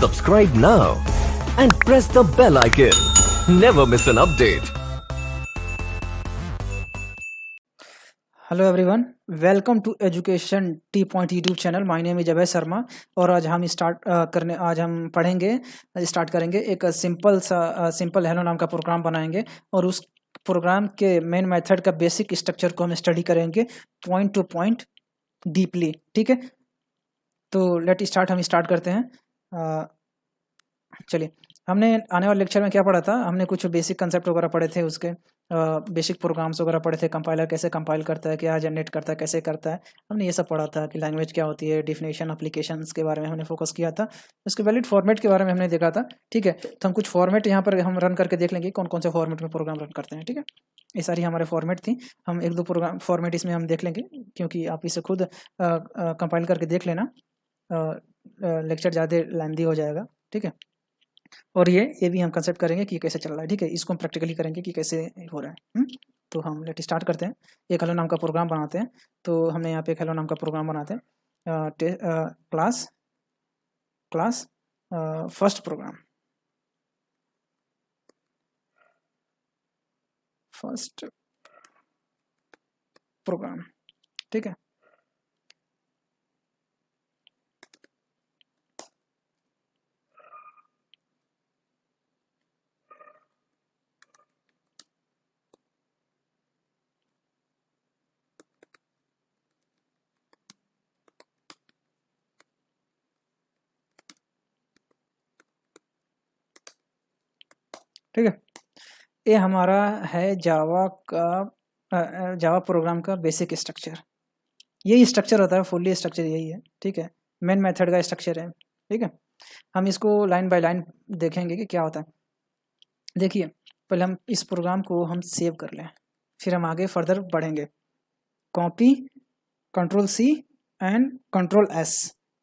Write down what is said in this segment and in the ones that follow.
Subscribe now and press the bell icon. Never miss an update. Hello everyone, welcome to education T point YouTube channel. My name is Abhay Sharma और आज हम start करेंगे एक simple hello नाम का programme बनाएंगे और उस प्रोग्राम के मेन मेथड का बेसिक स्ट्रक्चर को हम स्टडी करेंगे पॉइंट टू पॉइंट डीपली। ठीक है, तो हम स्टार्ट करते हैं। चलिए, हमने आने वाले लेक्चर में क्या पढ़ा था? हमने कुछ बेसिक कंसेप्ट वगैरह पढ़े थे, उसके बेसिक प्रोग्राम्स वगैरह पढ़े थे। कंपाइलर कैसे कंपाइल करता है, क्या जनरेट करता है, कैसे करता है, हमने ये सब पढ़ा था कि लैंग्वेज क्या होती है, डिफिनेशन, एप्लीकेशंस के बारे में हमने फोकस किया था। उसके वैलिड फॉर्मेट के बारे में हमने देखा था। ठीक है, तो हम कुछ फॉर्मेट यहाँ पर हम रन करके देख लेंगे कौन कौन से फॉर्मेट में प्रोग्राम रन करते हैं। ठीक है, ये सारी हमारे फॉर्मेट थी। हम एक दो प्रोग्राम फॉर्मेट इसमें हम देख लेंगे, क्योंकि आप इसे खुद कंपाइल करके देख लेना, लेक्चर ज़्यादा लेंथी हो जाएगा। ठीक है, और ये भी हम कंसेप्ट करेंगे कि कैसे चल रहा है। ठीक है, इसको हम प्रैक्टिकली करेंगे कि कैसे हो रहा है। तो हम लेट स्टार्ट करते हैं। एक हेलो नाम का प्रोग्राम बनाते हैं। तो हमने यहाँ पे एक हेलो नाम का प्रोग्राम बनाते हैं। Class first program. ठीक है, ठीक है, ये हमारा है जावा प्रोग्राम का बेसिक स्ट्रक्चर। यही स्ट्रक्चर होता है, फुल्ली स्ट्रक्चर यही है। ठीक है, मेन मेथड का स्ट्रक्चर है। ठीक है, हम इसको लाइन बाय लाइन देखेंगे कि क्या होता है। देखिए, पहले हम इस प्रोग्राम को हम सेव कर लें, फिर हम आगे फर्दर बढ़ेंगे। Copy, control C and control S,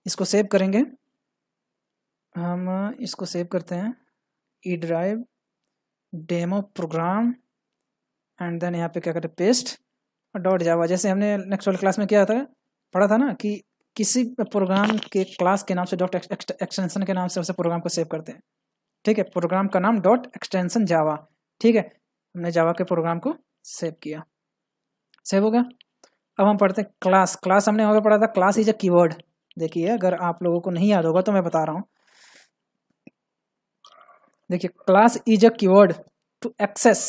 इसको सेव करेंगे। हम इसको सेव करते हैं, E drive demo program, and then यहाँ पे क्या करते हैं, पेस्ट डॉट जावा। जैसे हमने नेक्स्ट वाली क्लास में क्या था, पढ़ा था ना कि किसी प्रोग्राम के क्लास के नाम से डॉट एक्सटेंशन के नाम से उसे प्रोग्राम को सेव करते हैं। ठीक है, प्रोग्राम का नाम डॉट एक्सटेंशन जावा। ठीक है, हमने जावा के प्रोग्राम को सेव किया, सेव हो गया। अब हम पढ़ते हैं क्लास हमने वहाँ पे पढ़ा था, क्लास इज अ कीवर्ड। देखिए, अगर आप लोगों को नहीं याद होगा तो मैं बता रहा हूँ। देखिए, class is a keyword to access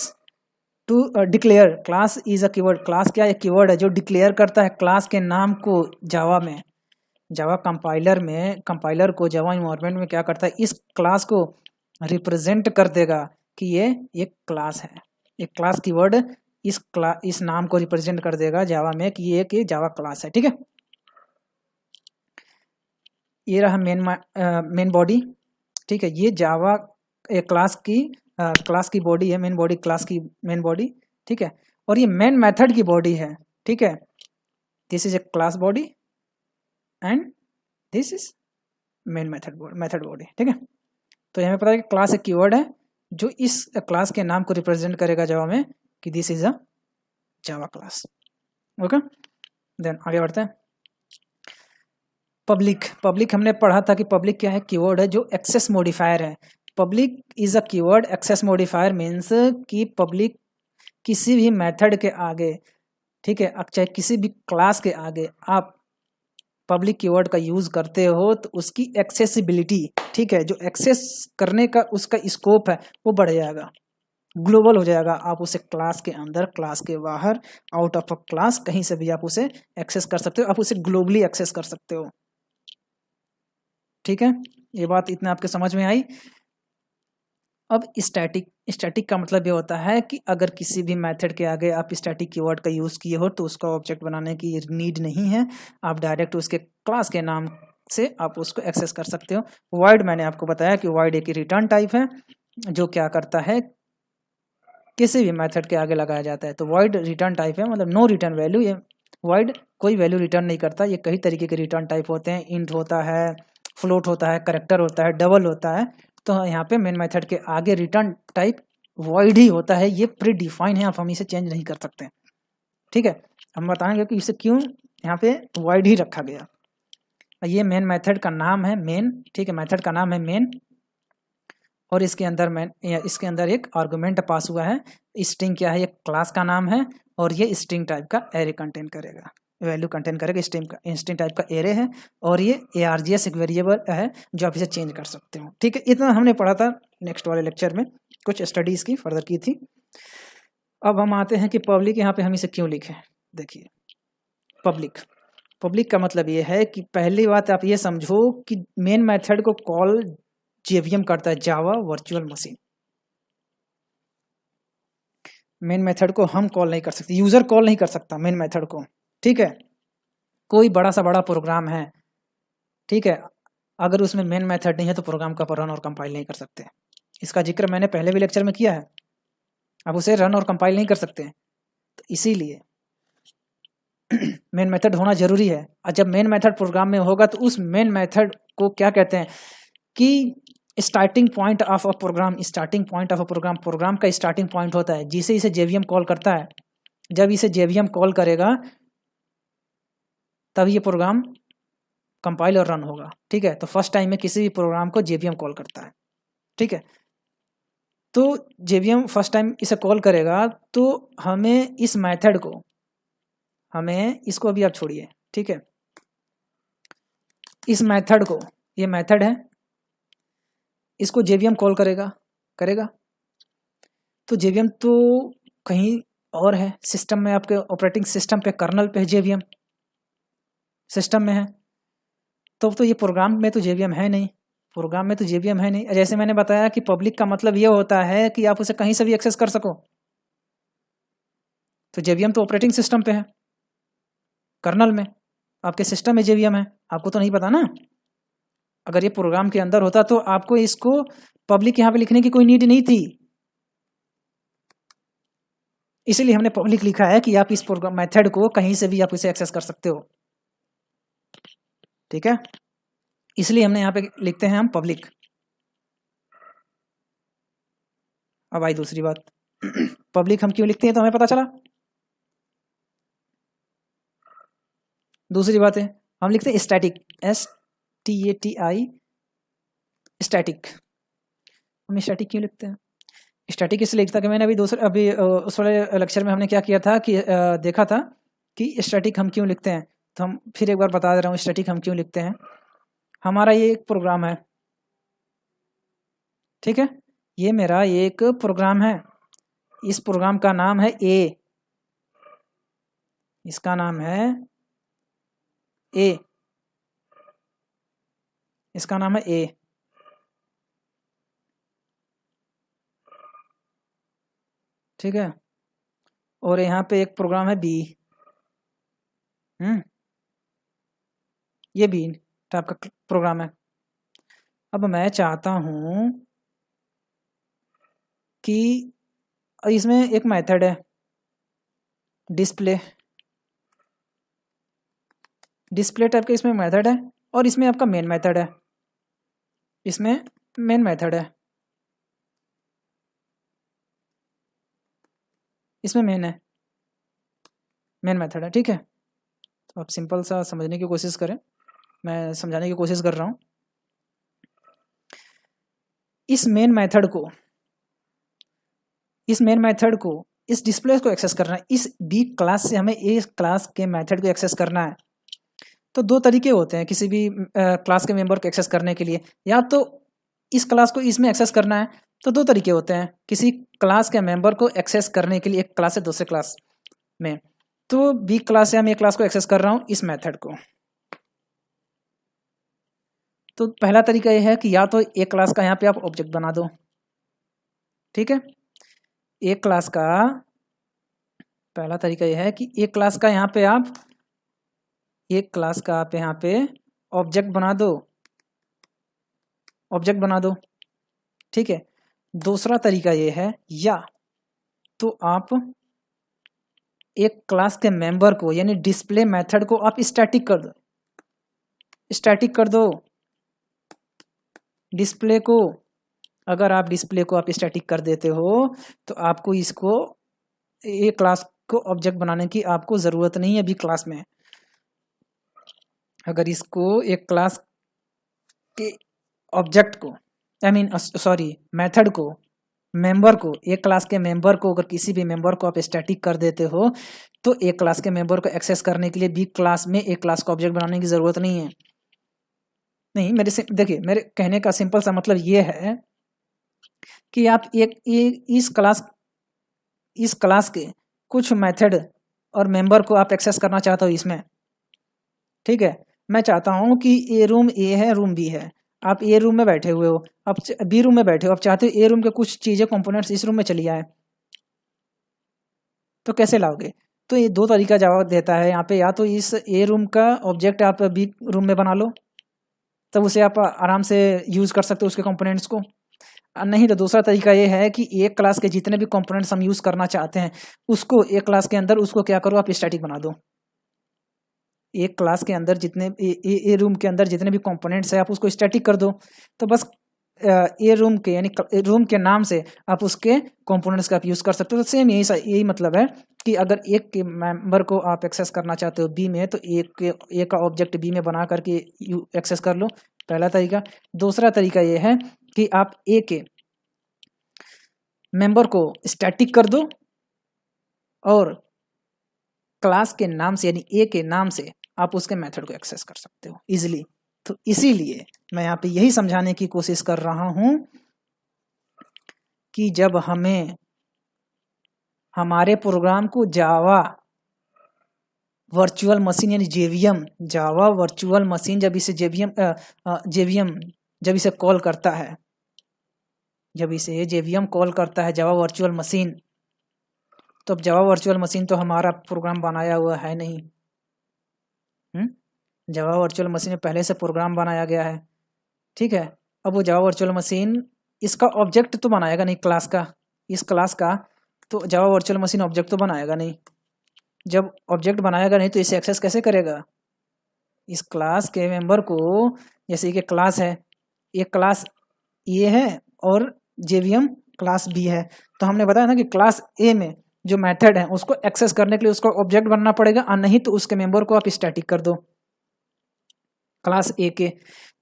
to declare. Class is a keyword, class क्या है? कीवर्ड है जो डिक्लेयर करता है क्लास के नाम को जावा में। जावा कंपाइलर को जावा इन्वायरमेंट में क्या करता है, इस क्लास को रिप्रेजेंट कर देगा कि ये एक क्लास है। एक क्लास कीवर्ड इस नाम को रिप्रेजेंट कर देगा जावा में कि ये एक जावा क्लास है। ठीक है, ये रहा मेन बॉडी। ठीक है, ये जावा एक क्लास की बॉडी है, मेन बॉडी क्लास की मेन बॉडी। ठीक है, और ये मेन मेथड की बॉडी है। ठीक है, this is a class body and this is main method body. ठीक है, तो हमें पता है कि क्लास एक कीवर्ड है जो इस क्लास के नाम को रिप्रेजेंट करेगा जावा में कि this is a Java class. Okay, then आगे बढ़ते हैं। पब्लिक हमने पढ़ा था कि पब्लिक क्या है? कीवर्ड है जो एक्सेस मॉडिफायर है। Public is a keyword access modifier means कि पब्लिक किसी भी मेथड के आगे, ठीक है, चाहे किसी भी क्लास के आगे आप पब्लिक कीवर्ड का यूज करते हो तो उसकी एक्सेसिबिलिटी, ठीक है, जो एक्सेस करने का उसका स्कोप है वो बढ़ जाएगा, ग्लोबल हो जाएगा। आप उसे क्लास के अंदर, क्लास के बाहर, आउट ऑफ अ क्लास, कहीं से भी आप उसे एक्सेस कर सकते हो। आप उसे ग्लोबली एक्सेस कर सकते हो। ठीक है, ये बात इतना आपके समझ में आई। अब स्टैटिक का मतलब ये होता है कि अगर किसी भी मेथड के आगे आप स्टैटिक कीवर्ड का यूज़ किए हो तो उसका ऑब्जेक्ट बनाने की नीड नहीं है। आप डायरेक्ट उसके क्लास के नाम से आप उसको एक्सेस कर सकते हो। वॉइड, मैंने आपको बताया कि वॉइड एक रिटर्न टाइप है जो क्या करता है, किसी भी मेथड के आगे लगाया जाता है। तो वॉइड रिटर्न टाइप है, मतलब नो रिटर्न वैल्यू। ये वॉइड कोई वैल्यू रिटर्न नहीं करता। ये कई तरीके के रिटर्न टाइप होते हैं, इंट होता है, फ्लोट होता है, कैरेक्टर होता है, डबल होता है। तो यहाँ पे मेन मेथड के आगे रिटर्न टाइप वॉइड ही होता है। ये प्री डिफाइन है, आप हम इसे चेंज नहीं कर सकते। ठीक है, हम बताएंगे कि इसे क्यों यहाँ पे वॉइड ही रखा गया। ये मेन मेथड का नाम है मेन, ठीक है, मेथड का नाम है मेन, और इसके अंदर एक आर्गुमेंट पास हुआ है। स्ट्रिंग क्या है, ये क्लास का नाम है, और ये स्ट्रिंग टाइप का एरे कंटेन करेगा, वैल्यू कंटेन करेगा, स्ट्रिंग टाइप का एरे है, और ये ARGS एक वेरिएबल है जो आप इसे चेंज कर सकते हो। ठीक है, इतना हमने पढ़ा था नेक्स्ट वाले लेक्चर में, कुछ स्टडीज की फर्दर की थी। अब हम आते हैं कि पब्लिक यहाँ पे हम इसे क्यों लिखे। देखिए पब्लिक का मतलब ये है कि पहली बात आप ये समझो कि मेन मेथड को कॉल JVM करता है, Java virtual machine. Main method को हम कॉल नहीं कर सकते, यूजर कॉल नहीं कर सकता मेन मेथड को। ठीक है, कोई बड़ा सा बड़ा प्रोग्राम है, ठीक है, अगर उसमें मेन मेथड नहीं है तो प्रोग्राम का रन और कंपाइल नहीं कर सकते। इसका जिक्र मैंने पहले भी लेक्चर में किया है। अब उसे रन और कंपाइल नहीं कर सकते, तो इसीलिए मेन मेथड होना जरूरी है। और जब मेन मेथड प्रोग्राम में होगा तो उस मेन मेथड को क्या कहते हैं कि starting point of a program, starting point of a program, program का स्टार्टिंग पॉइंट होता है जिसे इसे JVM कॉल करता है। जब इसे JVM कॉल करेगा तब ये प्रोग्राम कंपाइल और रन होगा। ठीक है, तो फर्स्ट टाइम में किसी भी प्रोग्राम को JVM कॉल करता है। ठीक है, तो JVM फर्स्ट टाइम इसे कॉल करेगा तो हमें इस मेथड को, हमें इसको अभी आप छोड़िए, ठीक है, इस मेथड को, ये मेथड है, इसको JVM कॉल करेगा। तो JVM तो कहीं और है सिस्टम में, आपके ऑपरेटिंग सिस्टम पे, कर्नल पे JVM सिस्टम में है। तो ये प्रोग्राम में तो JVM है नहीं, प्रोग्राम में तो JVM है नहीं। जैसे मैंने बताया कि पब्लिक का मतलब ये होता है कि आप उसे कहीं से भी एक्सेस कर सको। तो JVM तो ऑपरेटिंग सिस्टम पे है, कर्नल में, आपके सिस्टम में JVM है, आपको तो नहीं पता ना। अगर ये प्रोग्राम के अंदर होता तो आपको इसको पब्लिक यहाँ पे लिखने की कोई नीड नहीं थी। इसीलिए हमने पब्लिक लिखा है कि आप इस प्रोग्राम मेथड को कहीं से भी आप इसे एक्सेस कर सकते हो। ठीक है, इसलिए हमने यहाँ पे लिखते हैं हम पब्लिक। अब आई दूसरी बात, पब्लिक हम क्यों लिखते हैं तो हमें पता चला। दूसरी बात है हम लिखते हैं स्टैटिक, STATI, स्टैटिक। हम स्टैटिक क्यों लिखते हैं? स्टैटिक इसलिए लिखता कि मैंने अभी उस वाले लेक्चर में हमने क्या किया था कि देखा था कि स्टैटिक हम क्यों लिखते हैं। तो हम फिर एक बार बता दे रहा हूँ स्टैटिक हम क्यों लिखते हैं। हमारा ये एक प्रोग्राम है, ठीक है, ये मेरा एक प्रोग्राम है, इस प्रोग्राम का नाम है A, इसका नाम है A, इसका नाम है A। ठीक है, और यहाँ पे एक प्रोग्राम है B, ये B टाइप का प्रोग्राम है। अब मैं चाहता हूँ कि इसमें एक मेथड है डिस्प्ले टाइप का, इसमें मेथड है, और इसमें आपका मेन मेथड है, इसमें मेन मेथड है, इसमें मेन मेथड है। ठीक है, तो आप सिंपल सा समझने की कोशिश करें, मैं समझाने की कोशिश कर रहा हूँ। इस मेन मेथड को इस डिस्प्ले को एक्सेस करना है, इस B क्लास से हमें A क्लास के मेथड को एक्सेस करना है। तो दो तरीके होते हैं किसी भी क्लास के मेंबर को एक्सेस करने के लिए, या तो इस क्लास को इसमें एक्सेस करना है, तो दो तरीके होते हैं किसी क्लास के मेंबर को एक्सेस करने के लिए, एक क्लास से दूसरे क्लास में। तो B क्लास से हम एक क्लास को एक्सेस कर रहा हूँ, इस मेथड को। तो पहला तरीका यह है कि या तो एक क्लास का यहाँ पे आप ऑब्जेक्ट बना दो, ठीक है, एक क्लास का पहला तरीका यह है कि एक क्लास का यहाँ पे आप यहाँ पे ऑब्जेक्ट बना दो, ठीक है। दूसरा तरीका ये है, या तो आप एक क्लास के मेंबर को यानी डिस्प्ले मेथड को आप स्टैटिक कर दो डिस्प्ले को। अगर आप डिस्प्ले को आप स्टैटिक कर देते हो तो आपको इसको एक क्लास को ऑब्जेक्ट बनाने की आपको जरूरत नहीं है B क्लास में। अगर इसको एक क्लास के ऑब्जेक्ट को मेथड को, मेंबर को, एक क्लास के मेंबर को, अगर किसी भी मेंबर को आप स्टैटिक कर देते हो तो एक क्लास के मेंबर को एक्सेस करने के लिए बी क्लास में एक क्लास का ऑब्जेक्ट बनाने की जरूरत नहीं है। नहीं, देखिए, मेरे कहने का सिंपल सा मतलब ये है कि आप इस क्लास के कुछ मेथड और मेंबर को आप एक्सेस करना चाहते हो इसमें, ठीक है। मैं चाहता हूं कि ए रूम ए है, रूम बी है, आप ए रूम में बैठे हुए हो, आप बी रूम में बैठे हो, आप चाहते हो ए रूम के कुछ चीजें कंपोनेंट्स इस रूम में चली आए, तो कैसे लाओगे? तो ये दो तरीका जवाब देता है यहाँ पे, या तो इस ए रूम का ऑब्जेक्ट आप बी रूम में बना लो, तब उसे आप आराम से यूज कर सकते हो उसके कंपोनेंट्स को। नहीं तो दूसरा तरीका ये है कि एक क्लास के जितने भी कंपोनेंट्स हम यूज करना चाहते हैं उसको एक क्लास के अंदर उसको क्या करो, आप स्टैटिक बना दो। एक क्लास के अंदर जितने ए रूम के अंदर जितने भी कंपोनेंट्स है आप उसको स्टैटिक कर दो, तो बस ए रूम के यानी रूम के नाम से आप उसके कंपोनेंट्स का आप यूज कर सकते हो। तो सेम यही मतलब है कि अगर एक के मेंबर को आप एक्सेस करना चाहते हो बी में, तो एक का ऑब्जेक्ट बी में बना करके एक्सेस कर लो, पहला तरीका। दूसरा तरीका ये है कि आप ए के मेंबर को स्टैटिक कर दो और क्लास के नाम से यानी ए के नाम से आप उसके मेथड को एक्सेस कर सकते हो इजीली। तो इसीलिए मैं यहाँ पे यही समझाने की कोशिश कर रहा हूं कि जब हमें हमारे प्रोग्राम को जावा वर्चुअल मशीन यानी जेवीएम, जावा वर्चुअल मशीन जब इसे जेवीएम जब इसे कॉल करता है, जब इसे जेवीएम कॉल करता है जावा वर्चुअल मशीन, तो अब जावा वर्चुअल मशीन तो हमारा प्रोग्राम बनाया हुआ है नहीं, जावा वर्चुअल मशीन में पहले से प्रोग्राम बनाया गया है, ठीक है। अब वो जावा वर्चुअल मशीन इसका ऑब्जेक्ट तो बनाएगा नहीं क्लास का, इस क्लास का, तो जावा वर्चुअल मशीन ऑब्जेक्ट तो बनाएगा नहीं। जब ऑब्जेक्ट बनाएगा नहीं तो इसे एक्सेस कैसे करेगा? इस क्लास के मेंबर को, जैसे कि क्लास है, एक क्लास ए है और जेवीएम क्लास बी है, तो हमने बताया ना कि क्लास ए में जो मेथड है उसको एक्सेस करने के लिए उसका ऑब्जेक्ट बनना पड़ेगा, और नहीं तो उसके मेंबर को आप स्टैटिक कर दो क्लास ए के।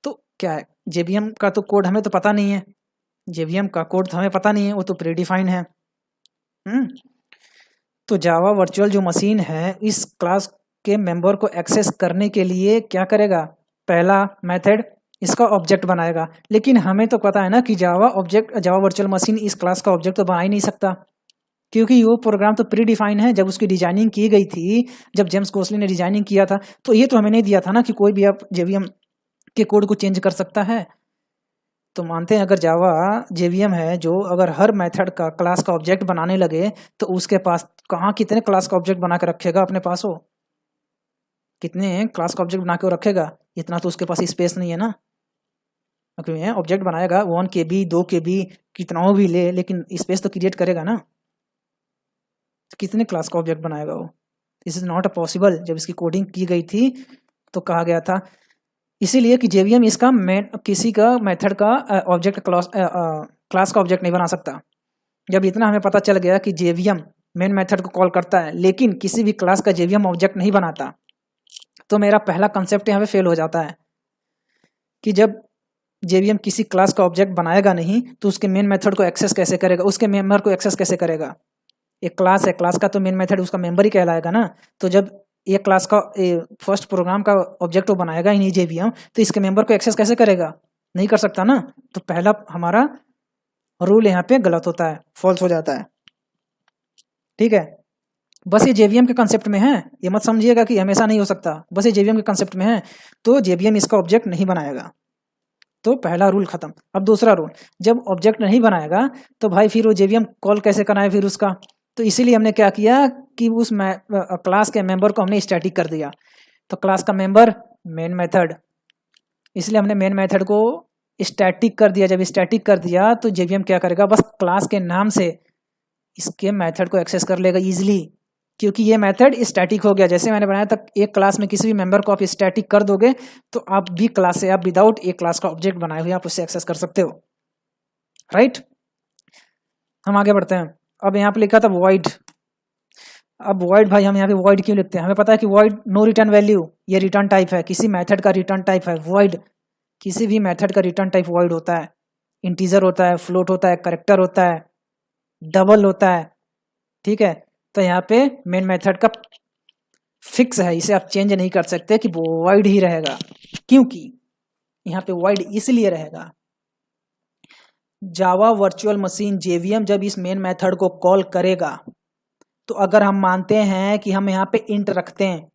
तो क्या है, जेवीएम का तो कोड हमें तो पता नहीं है, जेवीएम का कोड तो हमें पता नहीं है, वो तो प्रीडिफाइंड है। तो जावा वर्चुअल जो मशीन है इस क्लास के मेंबर को एक्सेस करने के लिए क्या करेगा? पहला मेथड इसका ऑब्जेक्ट बनाएगा, लेकिन हमें तो पता है ना कि जावा वर्चुअल मशीन इस क्लास का ऑब्जेक्ट तो बना ही नहीं सकता, क्योंकि वो प्रोग्राम तो प्री डिफाइन है। जब उसकी डिजाइनिंग की गई थी, जब जेम्स गोसलिन ने डिजाइनिंग किया था, तो ये तो हमें नहीं दिया था ना कि कोई भी आप जेवीएम के कोड को चेंज कर सकता है। तो मानते हैं अगर जावा जेवीएम है जो अगर हर मेथड का क्लास का ऑब्जेक्ट बनाने लगे, तो उसके पास कहाँ कितने क्लास का ऑब्जेक्ट बना के रखेगा अपने पास? हो कितने क्लास का ऑब्जेक्ट बना के रखेगा? इतना तो उसके पास स्पेस नहीं है ना। क्योंकि ऑब्जेक्ट बनाएगा 1 KB 2 KB कितना भी ले, लेकिन स्पेस तो क्रिएट करेगा ना। तो कितने क्लास का ऑब्जेक्ट बनाएगा वो? This is not a possible. जब इसकी कोडिंग की गई थी तो कहा गया था, इसीलिए कि जेवीएम इसका किसी का मेथड का ऑब्जेक्ट क्लास का ऑब्जेक्ट नहीं बना सकता। जब इतना हमें पता चल गया कि जेवीएम मेन मेथड को कॉल करता है लेकिन किसी भी क्लास का जेवीएम ऑब्जेक्ट नहीं बनाता, तो मेरा पहला कंसेप्ट यहाँ पे फेल हो जाता है कि जब जेवीएम किसी क्लास का ऑब्जेक्ट बनाएगा नहीं तो उसके मेन मेथड को एक्सेस कैसे करेगा, उसके मेंबर को एक्सेस कैसे करेगा? एक क्लास है, क्लास का तो मेन मेथड उसका मेंबर ही कहलाएगा ना। तो जब एक क्लास का फर्स्ट प्रोग्राम का ऑब्जेक्ट वो बनाएगा ही नहीं जेवीएम, तो इसके मेंबर को एक्सेस कैसे करेगा? नहीं कर सकता ना। तो पहला हमारा रूल यहाँ पे गलत होता है, फॉल्स हो जाता है, ठीक है। बस ये जेवीएम के कंसेप्ट में है, ये मत समझिएगा कि हमेशा नहीं हो सकता, बस ये जेवीएम के कंसेप्ट में है। तो जेवीएम इसका ऑब्जेक्ट नहीं बनाएगा, तो पहला रूल खत्म। अब दूसरा रूल, जब ऑब्जेक्ट नहीं बनाएगा तो भाई फिर वो जेवीएम कॉल कैसे कराए फिर उसका? तो इसीलिए हमने क्या किया कि उस क्लास के मेंबर को हमने स्टैटिक कर दिया। तो क्लास का मेंबर मेन मेथड, इसलिए हमने मेन मेथड को स्टैटिक कर दिया। जब स्टैटिक कर दिया तो जेवीएम क्या करेगा? बस क्लास के नाम से इसके मेथड को एक्सेस कर लेगा इजीली, क्योंकि ये मेथड स्टैटिक हो गया। जैसे मैंने बनाया था, एक क्लास में किसी भी मेंबर को आप स्टैटिक कर दोगे तो आप भी क्लास से आप विदाउट एक क्लास का ऑब्जेक्ट बनाए हुए आप उससे एक्सेस कर सकते हो, राइट। हम आगे बढ़ते हैं। अब यहाँ पे लिखा था वॉइड, अब वॉइड भाई हम यहाँ पे वॉइड क्यों लिखते हैं, हमें पता है कि वॉइड नो रिटर्न वैल्यू ये रिटर्न टाइप है, किसी मेथड का रिटर्न टाइप है वॉइड, किसी भी मेथड का रिटर्न टाइप वॉइड होता है, इंटीजर होता है, फ्लोट होता है, करेक्टर होता है, डबल होता है, ठीक है। तो यहाँ पे मेन मेथड का फिक्स है, इसे आप चेंज नहीं कर सकते कि वॉइड ही रहेगा, क्योंकि यहाँ पे वॉइड इसलिए रहेगा, जावा वर्चुअल मशीन जेवीएम जब इस मेन मेथड को कॉल करेगा, तो अगर हम मानते हैं कि हम यहाँ पे इंट रखते हैं,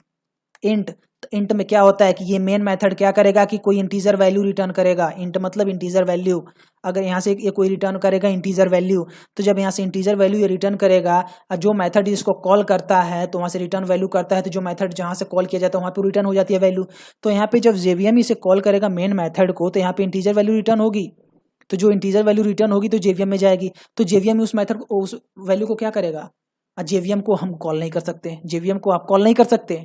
इंट, तो इंट में क्या होता है कि ये मेन मेथड क्या करेगा कि कोई इंटीजर वैल्यू रिटर्न करेगा, इंट मतलब इंटीजर वैल्यू, अगर यहाँ से ये कोई रिटर्न करेगा इंटीजर वैल्यू, तो जब यहाँ से इंटीजर वैल्यू ये रिटर्न करेगा और जो मेथड इसको कॉल करता है तो वहाँ से रिटर्न वैल्यू करता है, तो जो मेथड जहाँ से कॉल किया जाता है वहाँ पे रिटर्न हो जाती है वैल्यू। तो यहाँ पे जब जेवीएम इसे कॉल करेगा मेन मेथड को, तो यहाँ पे इंटीजर वैल्यू रिटर्न होगी, तो जो इंटीजर वैल्यू रिटर्न होगी तो जेवीएम में जाएगी, तो जेवीएम उस मेथड को उस वैल्यू को क्या करेगा, जेवीएम को हम कॉल नहीं कर सकते, जेवीएम को आप कॉल नहीं कर सकते,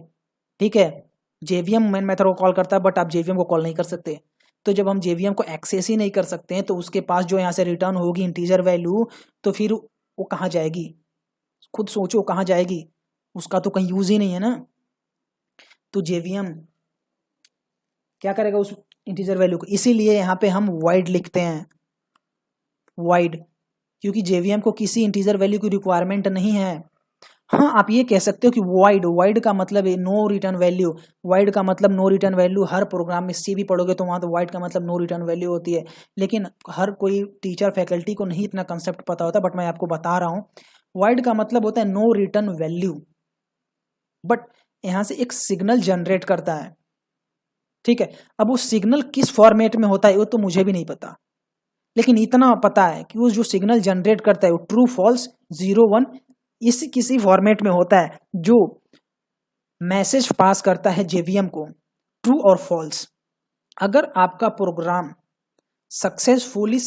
ठीक है। जेवीएम मेन मेथड को कॉल करता है बट आप जेवीएम को कॉल नहीं कर सकते, तो जब हम जेवीएम को एक्सेस ही नहीं कर सकते हैं तो उसके पास जो यहाँ से रिटर्न होगी इंटीजर वैल्यू, तो फिर वो कहाँ जाएगी, खुद सोचो कहाँ जाएगी, उसका तो कहीं यूज ही नहीं है ना। तो जेवीएम क्या करेगा उस इंटीजर वैल्यू को, इसीलिए यहाँ पे हम वाइड लिखते हैं, वाइड, क्योंकि जेवीएम को किसी इंटीजर वैल्यू की रिक्वायरमेंट नहीं है। हाँ आप ये कह सकते हो कि वाइड, वाइड का मतलब है नो रिटर्न वैल्यू, वाइड का मतलब नो रिटर्न वैल्यू, हर प्रोग्राम में सी भी पढ़ोगे तो वहाँ तो वाइड का मतलब नो रिटर्न वैल्यू होती है, लेकिन हर कोई टीचर फैकल्टी को नहीं इतना कंसेप्ट पता होता, बट मैं आपको बता रहा हूँ वाइड का मतलब होता है नो रिटर्न वैल्यू, बट यहाँ से एक सिग्नल जनरेट करता है, ठीक है। अब वो सिग्नल किस फॉर्मेट में होता है वो तो मुझे भी नहीं पता, लेकिन इतना पता है कि वो जो सिग्नल जनरेट करता है वो ट्रू फॉल्स 0 1 इस किसी फॉर्मेट में होता है, जो मैसेज पास करता है जेवीएम को ट्रू और फॉल्स। अगर आपका प्रोग्राम सक्सेसफुली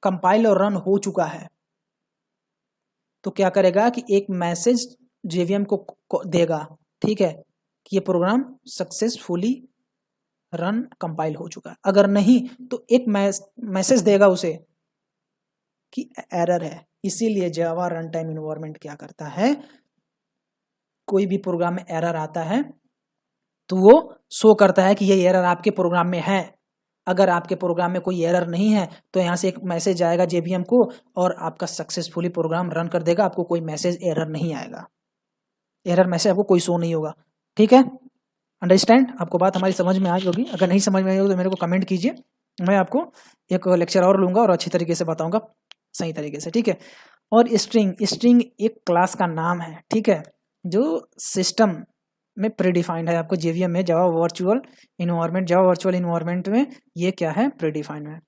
कंपाइल और रन हो चुका है तो क्या करेगा कि एक मैसेज जेवीएम को देगा, ठीक है, कि ये प्रोग्राम सक्सेसफुली रन कंपाइल हो चुका है, अगर नहीं तो एक मैसेज देगा उसे कि एरर है। इसीलिए जावा रन टाइम इन्वायरमेंट क्या करता है, कोई भी प्रोग्राम में एरर आता है तो वो शो करता है कि ये एरर आपके प्रोग्राम में है, अगर आपके प्रोग्राम में कोई एरर नहीं है तो यहाँ से एक मैसेज आएगा जेवीएम को और आपका सक्सेसफुली प्रोग्राम रन कर देगा, आपको कोई मैसेज एरर नहीं आएगा, एरर मैसेज आपको कोई शो नहीं होगा, ठीक है। अंडरस्टैंड, आपको बात हमारी समझ में आई होगी, अगर नहीं समझ में आई होगी तो मेरे को कमेंट कीजिए, मैं आपको एक लेक्चर और लूंगा और अच्छी तरीके से बताऊंगा सही तरीके से, ठीक है। और स्ट्रिंग, स्ट्रिंग एक क्लास का नाम है, ठीक है, जो सिस्टम में प्रीडिफाइंड है, आपको जेवीएम में Java virtual environment, Java virtual environment में ये क्या है, प्रीडिफाइंड है,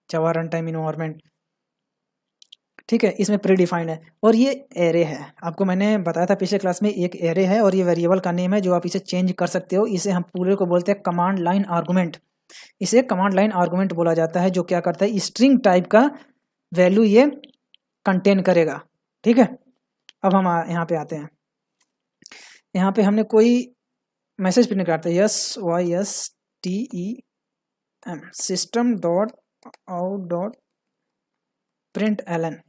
जावा रन टाइम इन्वायरमेंट, ठीक है, इसमें प्रीडिफाइंड है। और ये एरे है, आपको मैंने बताया था पिछले क्लास में, एक एरे है और ये वेरिएबल का नेम है जो आप इसे चेंज कर सकते हो, इसे हम पूरे को बोलते हैं कमांड लाइन आर्गुमेंट, इसे कमांड लाइन आर्गुमेंट बोला जाता है, जो क्या करता है स्ट्रिंग टाइप का वैल्यू ये कंटेन करेगा, ठीक है। अब हम यहाँ पे आते हैं, यहाँ पे हमने कोई मैसेज प्रिंट करते हैं, SYSTEM system dot out dot println,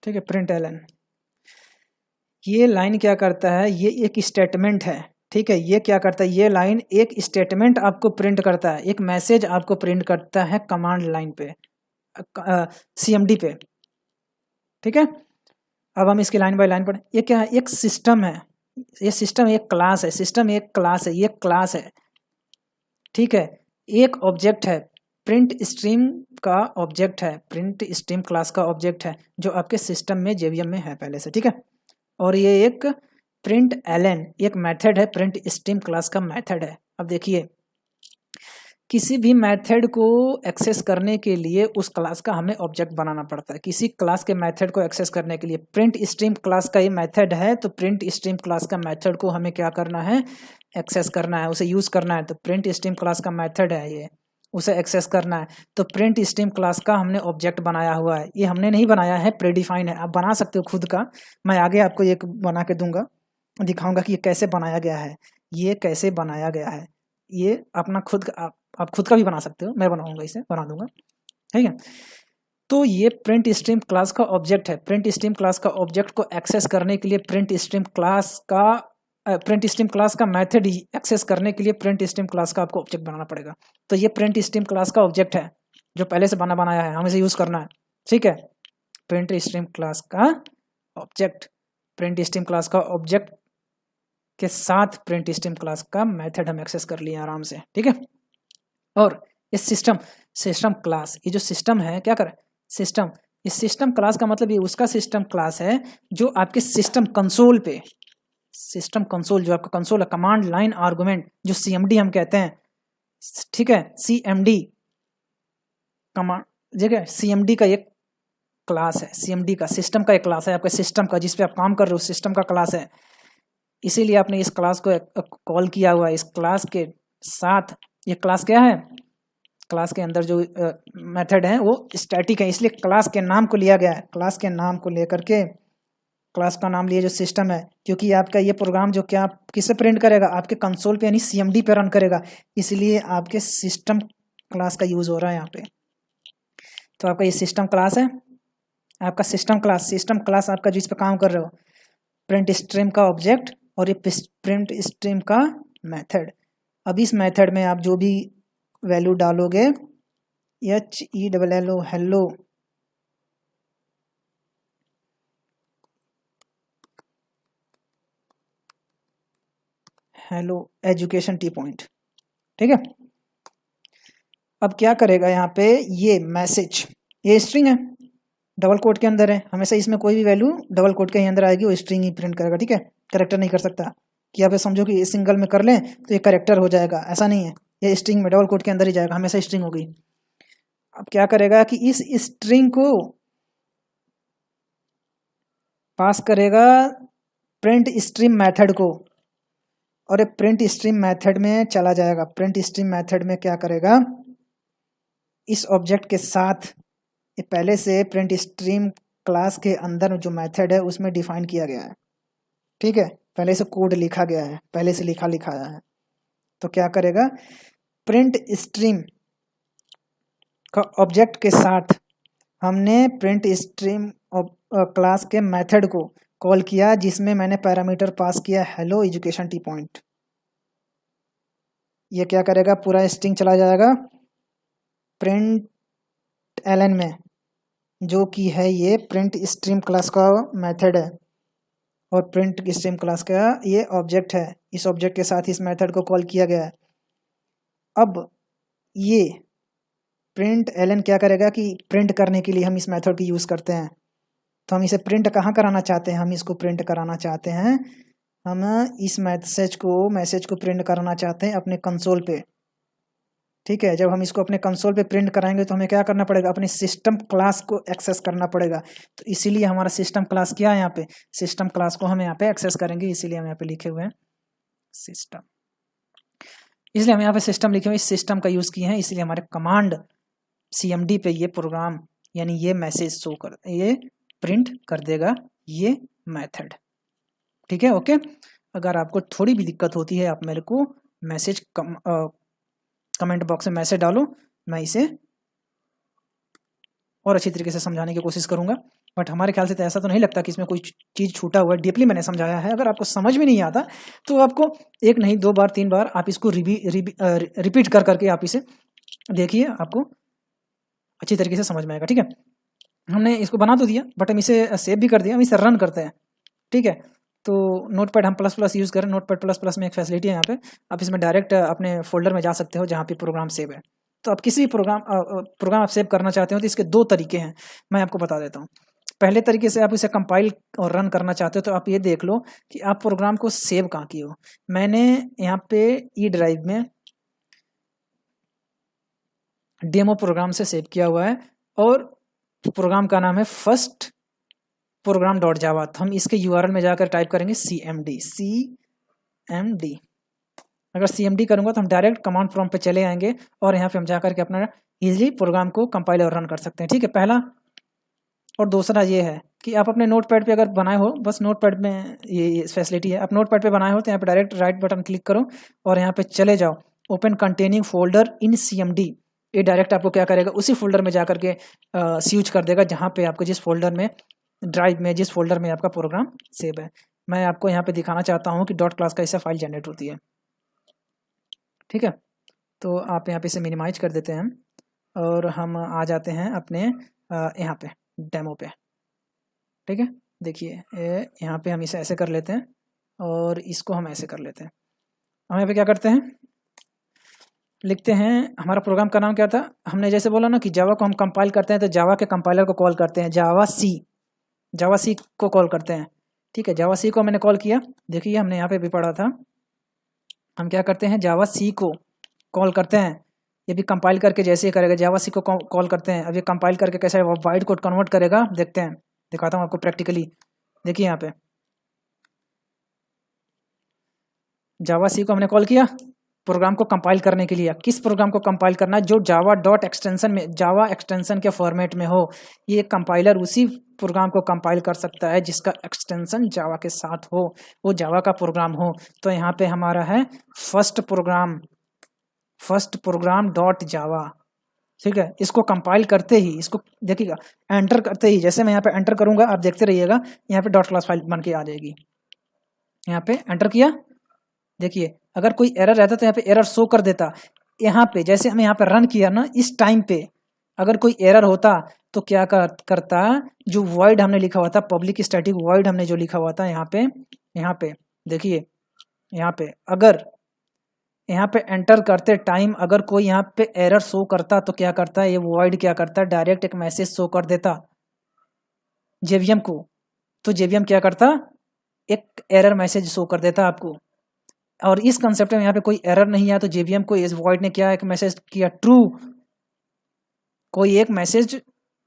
ठीक है, प्रिंट एलन। ये लाइन क्या करता है, ये एक स्टेटमेंट है, ठीक है, ये क्या करता है, ये लाइन एक स्टेटमेंट आपको प्रिंट करता है, एक मैसेज आपको प्रिंट करता है कमांड लाइन पे, CMD पे, ठीक है। अब हम इसकी लाइन बाय लाइन पढ़ें, ये क्या है, एक सिस्टम है, ये सिस्टम एक क्लास है, सिस्टम एक क्लास है, ये क्लास है, ठीक है, एक ऑब्जेक्ट है, प्रिंट स्ट्रीम का ऑब्जेक्ट है, प्रिंट स्ट्रीम क्लास का ऑब्जेक्ट है जो आपके सिस्टम में जेवीएम में है पहले से, ठीक है। और ये एक प्रिंट एलन एक मेथड है, प्रिंट स्ट्रीम क्लास का मेथड है। अब देखिए, किसी भी मेथड को एक्सेस करने के लिए उस क्लास का हमें ऑब्जेक्ट बनाना पड़ता है, किसी क्लास के मेथड को एक्सेस करने के लिए। प्रिंट स्ट्रीम क्लास का ये मेथड है, तो प्रिंट स्ट्रीम क्लास का मेथड को हमें क्या करना है, एक्सेस करना है, उसे यूज करना है। तो प्रिंट स्ट्रीम क्लास का मेथड है ये, उसे एक्सेस करना है। तो प्रिंट स्ट्रीम क्लास का हमने ऑब्जेक्ट बनाया हुआ है, ये हमने नहीं बनाया है, प्रीडिफाइंड है, आप बना सकते हो खुद का, मैं आगे आपको एक बना के दूंगा, दिखाऊंगा कि ये कैसे बनाया गया है, ये कैसे बनाया गया है, ये अपना खुद का आप खुद का भी बना सकते हो, मैं बनाऊंगा, इसे बना दूंगा, ठीक है। तो ये प्रिंट स्ट्रीम क्लास का ऑब्जेक्ट है। प्रिंट स्ट्रीम क्लास का ऑब्जेक्ट को एक्सेस करने के लिए प्रिंट स्ट्रीम क्लास का मेथड एक्सेस करने के लिए प्रिंट स्ट्रीम क्लास का आपको ऑब्जेक्ट बनाना पड़ेगा। तो ये प्रिंट स्ट्रीम क्लास का ऑब्जेक्ट है जो पहले से बनाया है, हमें इसे यूज करना है। ठीक है, प्रिंट स्ट्रीम क्लास का ऑब्जेक्ट, प्रिंट स्ट्रीम क्लास का ऑब्जेक्ट के साथ प्रिंट स्ट्रीम क्लास का मेथड हम एक्सेस कर लिए आराम से। ठीक है, और इस सिस्टम क्लास, ये जो सिस्टम है क्या करे, सिस्टम, इस सिस्टम क्लास का मतलब ये उसका सिस्टम क्लास है जो आपके सिस्टम कंसोल पे, सिस्टम कंसोल जो आपका कंसोल है, कमांड लाइन आर्गुमेंट जो सीएमडी हम कहते हैं। ठीक है, सीएमडी कमांड जगह सीएमडी का एक क्लास है, सीएमडी का सिस्टम का एक क्लास है आपके सिस्टम का, जिस पे आप काम कर रहे हो सिस्टम का क्लास है। इसीलिए आपने इस क्लास को कॉल किया हुआ है। इस क्लास के साथ, ये क्लास क्या है, क्लास के अंदर जो मेथड है वो स्टैटिक है, इसलिए क्लास के नाम को लिया गया है। क्लास के नाम को लेकर के क्लास का नाम लिए जो सिस्टम है, क्योंकि आपका ये प्रोग्राम जो क्या किसे प्रिंट करेगा, आपके कंसोल पे यानी सीएमडी पे रन करेगा, इसलिए आपके सिस्टम क्लास का यूज हो रहा है यहाँ पे। तो आपका ये सिस्टम क्लास है, आपका सिस्टम क्लास आपका जिस पे काम कर रहे हो, प्रिंट स्ट्रीम का ऑब्जेक्ट और ये प्रिंट स्ट्रीम का मेथड। अब इस मेथड में आप जो भी वैल्यू डालोगे, HELLO hello, hello education T point. ठीक है, अब क्या करेगा यहाँ पे, ये मैसेज, ये स्ट्रिंग है, डबल कोट के अंदर है, हमेशा इसमें कोई भी वैल्यू डबल कोट के ही अंदर आएगी, वो स्ट्रिंग ही प्रिंट करेगा। ठीक है, कैरेक्टर नहीं कर सकता कि आप समझो कि सिंगल में कर लें तो ये कैरेक्टर हो जाएगा, ऐसा नहीं है, ये स्ट्रिंग में डबल कोट के अंदर ही जाएगा, हमेशा स्ट्रिंग होगी। अब क्या करेगा कि इस स्ट्रिंग को पास करेगा प्रिंट स्ट्रीम मेथड को, और ये प्रिंट स्ट्रीम मेथड में चला जाएगा। प्रिंट स्ट्रीम मेथड में क्या करेगा, इस ऑब्जेक्ट के साथ, ये पहले से प्रिंट स्ट्रीम क्लास के अंदर जो मेथड है उसमें डिफाइन किया गया है। ठीक है, पहले से कोड लिखा गया है, पहले से लिखा है। तो क्या करेगा, प्रिंट स्ट्रीम का ऑब्जेक्ट के साथ हमने प्रिंट स्ट्रीम क्लास के मेथड को कॉल किया, जिसमें मैंने पैरामीटर पास किया हेलो एजुकेशन टी पॉइंट। ये क्या करेगा, पूरा स्ट्रिंग चला जाएगा प्रिंट एलन में, जो कि है ये प्रिंट स्ट्रीम क्लास का मेथड है और प्रिंट स्ट्रीम क्लास का ये ऑब्जेक्ट है। इस ऑब्जेक्ट के साथ इस मेथड को कॉल किया गया है। अब ये प्रिंट एलन क्या करेगा कि प्रिंट करने के लिए हम इस मेथड की यूज़ करते हैं। तो हम इसे प्रिंट कहाँ कराना चाहते हैं, हम इसको प्रिंट कराना चाहते हैं, हम इस मैसेज को प्रिंट कराना चाहते हैं अपने कंसोल पे। ठीक है, जब हम इसको अपने कंसोल पे प्रिंट कराएंगे तो हमें क्या करना पड़ेगा, अपने सिस्टम क्लास को एक्सेस करना पड़ेगा। तो इसीलिए हमारा सिस्टम क्लास क्या है, यहाँ पे सिस्टम क्लास को हम यहाँ पे एक्सेस करेंगे, इसीलिए हम यहाँ पे लिखे हुए हैं सिस्टम। इसलिए हम यहाँ पे सिस्टम लिखे हुए, इस सिस्टम का यूज़ किए हैं, इसलिए हमारे कमांड CMD पे ये प्रोग्राम यानी ये मैसेज शो कर, ये प्रिंट कर देगा ये मेथड। ठीक है, ओके। अगर आपको थोड़ी भी दिक्कत होती है, आप मेरे को मैसेज कमेंट बॉक्स में मैसेज डालो, मैं इसे और अच्छी तरीके से समझाने की कोशिश करूंगा। बट हमारे ख्याल से तो ऐसा तो नहीं लगता कि इसमें कोई चीज़ छूटा हुआ है, डीपली मैंने समझाया है। अगर आपको समझ में नहीं आता तो आपको एक नहीं 2 बार 3 बार आप इसको रिपीट कर करके आप इसे देखिए, आपको अच्छी तरीके से समझ में आएगा। ठीक है, हमने इसको बना तो दिया, बट हम इसे सेव भी कर दिया, हम इसे रन करते हैं। ठीक है, तो नोटपैड हम ++ यूज़ करें, नोटपैड ++ में एक फैसिलिटी है यहाँ पे, आप इसमें डायरेक्ट अपने फोल्डर में जा सकते हो जहाँ पे प्रोग्राम सेव है। तो आप किसी भी प्रोग्राम आप सेव करना चाहते हो तो इसके 2 तरीके हैं, मैं आपको बता देता हूँ। पहले तरीके से आप इसे कंपाइल और रन करना चाहते हो तो आप ये देख लो कि आप प्रोग्राम को सेव कहाँ किए हो। मैंने यहाँ पे E ड्राइव में डेमो प्रोग्राम से सेव किया हुआ है और प्रोग्राम का नाम है फर्स्ट program.java। तो हम इसके URL में जाकर टाइप करेंगे CMD। अगर CMD करूँगा तो हम डायरेक्ट कमांड प्रॉम्प्ट पे चले आएंगे और यहाँ पे हम जाकर के अपना इजीली प्रोग्राम को कंपाइल और रन कर सकते हैं। ठीक है, पहला। और दूसरा ये है कि आप अपने नोटपैड पे अगर बनाए हो, बस नोटपैड में ये फैसिलिटी है, आप नोटपैड पे बनाए हो तो यहाँ पे डायरेक्ट राइट बटन क्लिक करो और यहाँ पे चले जाओ ओपन कंटेनिंग फोल्डर इन CMD। ये डायरेक्ट आपको क्या करेगा, उसी फोल्डर में जा करके स्विच कर देगा जहाँ पे आपको जिस फोल्डर में, ड्राइव में जिस फोल्डर में आपका प्रोग्राम सेव है। मैं आपको यहाँ पे दिखाना चाहता हूँ कि डॉट क्लास का ऐसा फाइल जनरेट होती है। ठीक है, तो आप यहाँ पे इसे मिनिमाइज कर देते हैं और हम आ जाते हैं अपने यहाँ पे डेमो पे। ठीक है, देखिए यहाँ पे हम इसे ऐसे कर लेते हैं और इसको हम ऐसे कर लेते हैं। हम यहाँ पे क्या करते हैं, लिखते हैं हमारा प्रोग्राम का नाम क्या था, हमने जैसे बोला ना कि जावा को हम कंपाइल करते हैं तो जावा के कंपाइलर को कॉल करते हैं, जावा सी को कॉल करते हैं। ठीक है, जावा सी को मैंने कॉल किया, देखिए हमने यहाँ पे भी पढ़ा था, हम क्या करते हैं जावा सी को कॉल करते हैं। ये भी कंपाइल करके जैसे ही करेगा, जावा सी को कॉल करते हैं। अब ये कंपाइल करके कैसे वाइड कोड कन्वर्ट करेगा देखते हैं, दिखाता हूँ आपको प्रैक्टिकली। देखिए यहाँ पे जावा सी को हमने कॉल किया प्रोग्राम को कंपाइल करने के लिए। किस प्रोग्राम को कंपाइल करना है, जो जावा डॉट एक्सटेंशन में, जावा एक्सटेंशन के फॉर्मेट में हो। ये कंपाइलर उसी प्रोग्राम को कंपाइल कर सकता है जिसका एक्सटेंशन जावा के साथ हो, वो जावा का प्रोग्राम हो। तो यहाँ पे हमारा है फर्स्ट प्रोग्राम डॉट जावा। ठीक है, इसको कंपाइल करते ही, इसको देखिएगा एंटर करते ही, जैसे मैं यहाँ पे एंटर करूंगा आप देखते रहिएगा, यहाँ पे डॉट क्लास फाइल बन के आ जाएगी। यहाँ पे एंटर किया, देखिए अगर कोई एरर रहता तो यहाँ पे एरर शो कर देता। यहाँ पे जैसे हम यहाँ पे रन किया ना, इस टाइम पे अगर कोई एरर होता तो क्या करता, जो वॉइड हमने लिखा हुआ था, पब्लिक स्टैटिक वॉइड हमने जो लिखा हुआ था यहाँ पे देखिए, यहाँ पे अगर यहाँ पे एंटर करते टाइम अगर कोई यहाँ पे एरर शो करता तो क्या करता है, ये वॉइड क्या करता, डायरेक्ट एक मैसेज शो कर देता जेवीएम को। तो जेवीएम क्या करता, एक एरर मैसेज शो कर देता आपको। और इस कंसेप्ट में यहाँ पे कोई एरर नहीं आया तो जेवीएम को इस वॉइड ने क्या एक मैसेज किया, ट्रू, कोई एक मैसेज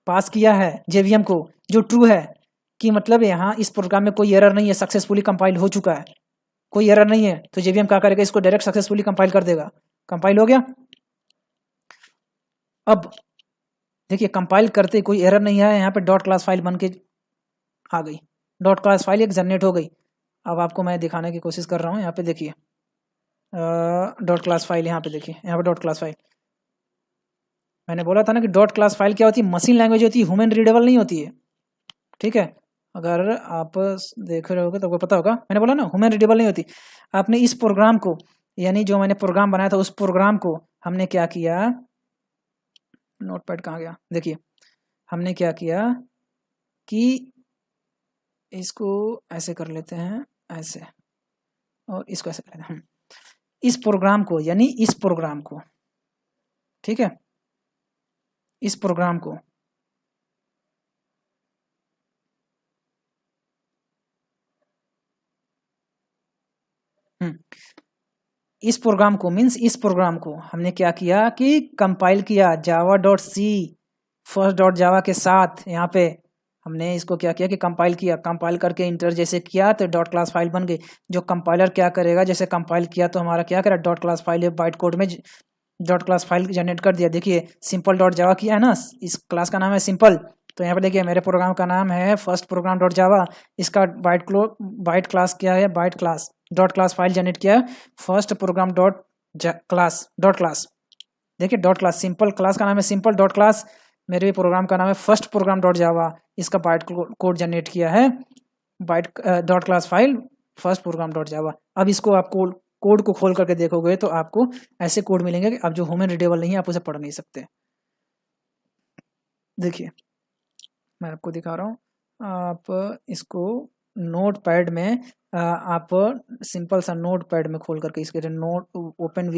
पास किया है जेवीएम को जो ट्रू है, कि मतलब यहाँ इस प्रोग्राम में कोई एरर नहीं है, सक्सेसफुली कंपाइल हो चुका है, कोई एरर नहीं है। तो जेवीएम क्या करेगा, इसको डायरेक्ट सक्सेसफुली कंपाइल कर देगा। कंपाइल हो गया। अब देखिए कंपाइल करते कोई एरर नहीं आया, यहाँ पे डॉट क्लास फाइल बन के आ गई, डॉट क्लास फाइल एक जनरेट हो गई। अब आपको मैं दिखाने की कोशिश कर रहा हूँ, यहाँ पे देखिए डॉट क्लास फाइल, यहाँ पे देखिए, यहाँ पे डॉट क्लास फाइल। मैंने बोला था ना कि डॉट क्लास फाइल क्या होती है, मशीन लैंग्वेज होती है, ह्यूमन रीडेबल नहीं होती है। ठीक है, अगर आप देख रहे होगे तो आपको पता होगा, मैंने बोला ना ह्यूमन रीडेबल नहीं होती। आपने इस प्रोग्राम को, यानी जो मैंने प्रोग्राम बनाया था उस प्रोग्राम को हमने क्या किया, नोटपैड कहाँ गया, देखिए हमने क्या किया कि इसको ऐसे कर लेते हैं, ऐसे, और इसको ऐसे कर लेते हैं। इस प्रोग्राम को, यानी इस प्रोग्राम को, ठीक है, इस प्रोग्राम को इस प्रोग्राम को मीन्स इस प्रोग्राम को हमने क्या किया कि कंपाइल किया Java dot C first dot Java के साथ। यहाँ पे हमने इसको क्या किया कि कंपाइल किया, कंपाइल करके इंटर जैसे किया तो डॉट क्लास फाइल बन गई। जो कंपाइलर क्या करेगा, जैसे कंपाइल किया तो हमारा क्या करेगा, dot class file byte code में डॉट क्लास फाइल जनरेट कर दिया। देखिए सिंपल डॉट जावा किया है ना, इस क्लास का नाम है सिंपल। तो यहाँ पे देखिए मेरे प्रोग्राम का नाम है फर्स्ट प्रोग्राम डॉट जावा, इसका बाइट क्लास क्या है, byte class dot class file generate किया है फर्स्ट प्रोग्राम डॉट क्लास। देखिए डॉट क्लास, सिंपल क्लास का नाम है सिंपल डॉट क्लास, मेरे प्रोग्राम का नाम है फर्स्ट प्रोग्राम डॉट जावा, इसका बाइट कोड जनरेट किया है byte dot class file first program dot Java. अब इसको आपको कोड को खोल करके देखोगे तो आपको ऐसे कोड मिलेंगे कि अब जो ह्यूमन रीडेबल नहीं है आप उसे पढ़ नहीं सकते। देखिए मैं आपको दिखा रहा हूँ, आप इसको नोट पैड में आप सिंपल सा नोट पैड में खोल करके इसके नोट ओपन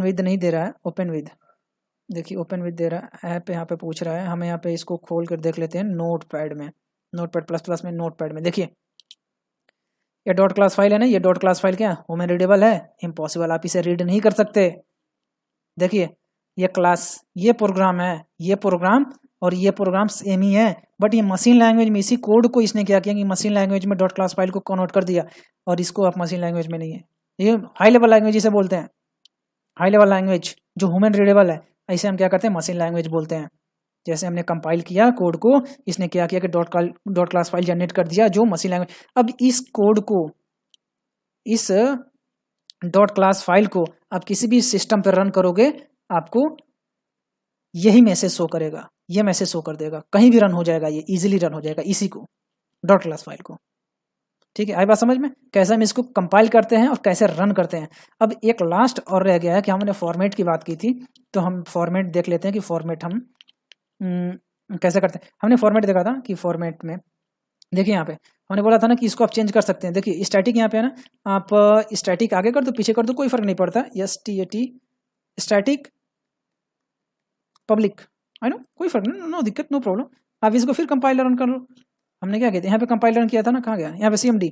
विद नहीं दे रहा है, ओपन विद, देखिए ओपन विद दे रहा है, ऐप यहाँ पे पूछ रहा है, हमें यहाँ पे इसको खोल कर देख लेते हैं नोट पैड में, नोट पैड प्लस प्लस में नोट पैड में। देखिए ये डॉट क्लास फाइल है ना, ये डॉट क्लास फाइल क्या ह्यूमन रीडेबल है, इम्पॉसिबल, आप इसे रीड नहीं कर सकते। देखिए ये क्लास, ये प्रोग्राम है, ये प्रोग्राम और ये प्रोग्राम सेम ही है, बट ये मशीन लैंग्वेज में, इसी कोड को इसने क्या किया कि मशीन लैंग्वेज में डॉट क्लास फाइल को कन्वर्ट कर दिया, और इसको आप मशीन लैंग्वेज में नहीं है, ये हाई लेवल लैंग्वेज इसे बोलते हैं, हाई लेवल लैंग्वेज जो ह्यूमन रीडेबल है, ऐसे हम क्या करते हैं मशीन लैंग्वेज बोलते हैं। जैसे हमने कंपाइल किया कोड को, इसने क्या किया कि डॉट क्लास फाइल जनरेट कर दिया जो मशीन लैंग्वेज। अब इस कोड को, इस डॉट क्लास फाइल को आप किसी भी सिस्टम पर रन करोगे आपको यही मैसेज शो करेगा, ये मैसेज शो कर देगा, कहीं भी रन हो जाएगा, ये इजीली रन हो जाएगा इसी को, डॉट क्लास फाइल को। ठीक है, आई बात समझ में, कैसे हम इसको कंपाइल करते हैं और कैसे रन करते हैं। अब एक लास्ट और रह गया है कि हमने फॉर्मेट की बात की थी, तो हम फॉर्मेट देख लेते हैं कि फॉर्मेट हम कैसे करते हैं। हमने फॉर्मेट देखा था कि फॉर्मेट में देखिए यहाँ पे हमने बोला था ना कि इसको आप चेंज कर सकते हैं। देखिए स्टैटिक यहाँ पे है ना, आप स्टैटिक आगे कर दो पीछे कर दो कोई फर्क नहीं पड़ता, STAT static public, I know कोई फर्क नहीं, नो दिक्कत, नो प्रॉब्लम। आप इसको फिर कंपाइलर रन कर लो। हमने क्या किया था यहाँ पे कंपाइलर रन किया था ना, कहाँ गया, यहाँ पे CMD।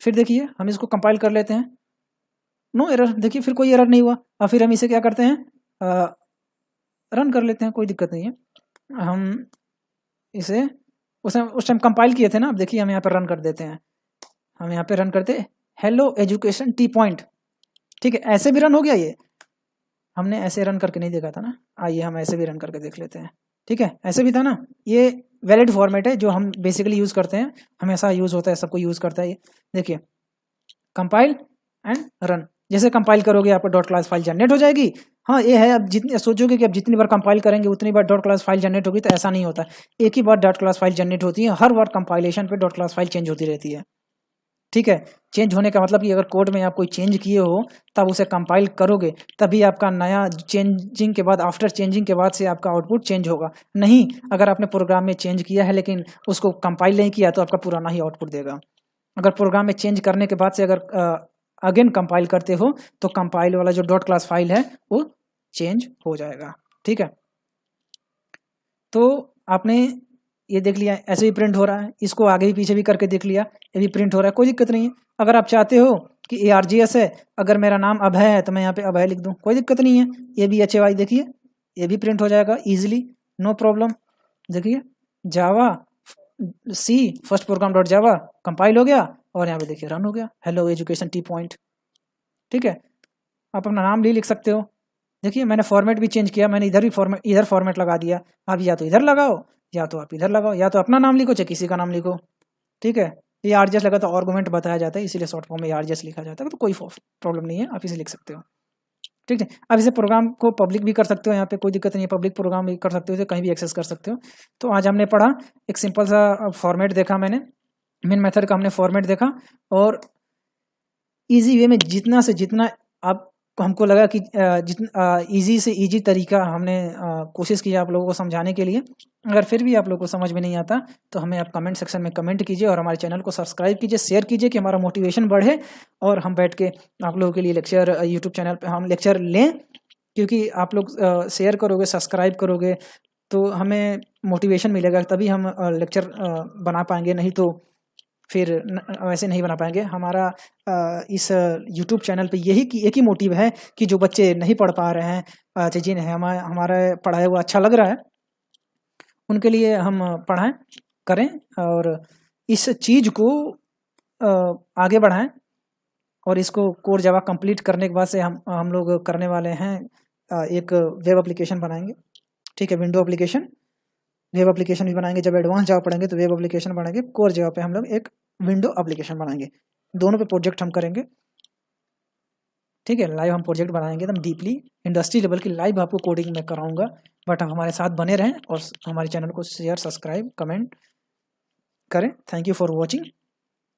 फिर देखिए हम इसको कंपाइल कर लेते हैं, नो एरर, देखिए फिर कोई एरर नहीं हुआ। और फिर हम इसे क्या करते हैं, रन कर लेते हैं, कोई दिक्कत नहीं है। हम इसे उस टाइम कंपाइल किए थे ना, अब देखिए हम यहाँ पर रन कर देते हैं। हम यहाँ पे रन करते हेलो एजुकेशन टी पॉइंट, ठीक है, ऐसे भी रन हो गया ये, हमने ऐसे रन करके नहीं देखा था ना, आइए हम ऐसे भी रन करके देख लेते हैं। ठीक है, ऐसे भी था ना, ये वैलिड फॉर्मेट है जो हम बेसिकली यूज़ करते हैं, हमेशा यूज़ होता है, सबको यूज़ करता है ये। देखिए कंपाइल एंड रन, जैसे कंपाइल करोगे आपको डॉट क्लास फाइल जनरेट हो जाएगी। हाँ ये है, अब जितनी सोचोगे कि अब जितनी बार कंपाइल करेंगे उतनी बार डॉट क्लास फाइल जनरेट होगी, तो ऐसा नहीं होता, एक ही बार डॉट क्लास फाइल जनरेट होती है, हर बार कंपाइलेशन पे डॉट क्लास फाइल चेंज होती रहती है। ठीक है, चेंज होने का मतलब कि अगर कोड में आप कोई चेंज किए हो तब उसे कंपाइल करोगे तभी आपका नया चेंजिंग के बाद, आफ्टर चेंजिंग के बाद से आपका आउटपुट चेंज होगा। नहीं, अगर आपने प्रोग्राम में चेंज किया है लेकिन उसको कंपाइल नहीं किया तो आपका पुराना ही आउटपुट देगा। अगर प्रोग्राम में चेंज करने के बाद से अगर अगेन कंपाइल करते हो तो कंपाइल वाला जो डॉट क्लास फाइल है वो चेंज हो जाएगा। ठीक है, तो आपने ये देख लिया, ऐसे भी प्रिंट हो रहा है, इसको आगे भी पीछे भी करके देख लिया, ये भी प्रिंट हो रहा है, कोई दिक्कत नहीं है। अगर आप चाहते हो कि ARGS है, अगर मेरा नाम अभय है तो मैं यहाँ पे अभय लिख दूँ, कोई दिक्कत नहीं है। ये भी HAY देखिए, ये भी प्रिंट हो जाएगा इजीली, नो प्रॉब्लम। देखिए Java C first program dot Java compile हो गया और यहाँ पे देखिए रन हो गया, हेलो एजुकेशन टी पॉइंट। ठीक है, आप अपना नाम भी लिख सकते हो। देखिए मैंने फॉर्मेट भी चेंज किया, मैंने इधर फॉर्मेट लगा दिया। आप या तो इधर लगाओ या तो आप इधर लगाओ, या तो अपना नाम लिखो चाहे किसी का नाम लिखो। ठीक है, ये ARGS लगा तो आर्गुमेंट बताया जाता है, इसीलिए शॉर्ट फॉर्म में ARGS लिखा जाता है, तो कोई प्रॉब्लम नहीं है, आप इसे लिख सकते हो। ठीक है, आप इसे प्रोग्राम को पब्लिक भी कर सकते हो, यहाँ पे कोई दिक्कत नहीं है, पब्लिक प्रोग्राम भी कर सकते हो, इसे कहीं भी एक्सेस कर सकते हो। तो आज हमने पढ़ा, एक सिंपल सा फॉर्मेट देखा, मैंने मेन मेथड का हमने फॉर्मेट देखा, और इजी वे में जितना से जितना आप हमको लगा कि जितना इजी से इजी तरीका हमने कोशिश की आप लोगों को समझाने के लिए। अगर फिर भी आप लोगों को समझ में नहीं आता तो हमें आप कमेंट सेक्शन में कमेंट कीजिए और हमारे चैनल को सब्सक्राइब कीजिए, शेयर कीजिए कि हमारा मोटिवेशन बढ़े और हम बैठ के आप लोगों के लिए लेक्चर यूट्यूब चैनल पे हम लेक्चर लें। क्योंकि आप लोग शेयर करोगे, सब्सक्राइब करोगे तो हमें मोटिवेशन मिलेगा, तभी हम लेक्चर बना पाएंगे, नहीं तो फिर वैसे नहीं बना पाएंगे। हमारा इस यूट्यूब चैनल पे यही एक ही मोटिव है कि जो बच्चे नहीं पढ़ पा रहे हैं, जिन्हें हमारा पढ़ाया हुआ अच्छा लग रहा है, उनके लिए हम पढ़ाएं करें और इस चीज़ को आगे बढ़ाएं। और इसको कोर जावा कंप्लीट करने के बाद से हम लोग करने वाले हैं एक वेब एप्लीकेशन बनाएंगे। ठीक है, विंडो एप्लीकेशन, वेब एप्लीकेशन भी बनाएंगे। जब एडवांस जावा पढ़ेंगे तो वेब एप्लीकेशन बनाएंगे, कोर जावा पे हम लोग एक विंडो एप्लीकेशन बनाएंगे। दोनों पे प्रोजेक्ट हम करेंगे। ठीक है, लाइव हम प्रोजेक्ट बनाएंगे एकदम डीपली, इंडस्ट्री लेवल की लाइव आपको कोडिंग में कराऊंगा। बट आप हमारे साथ बने रहें और हमारे चैनल को शेयर, सब्सक्राइब, कमेंट करें। Thank you for watching.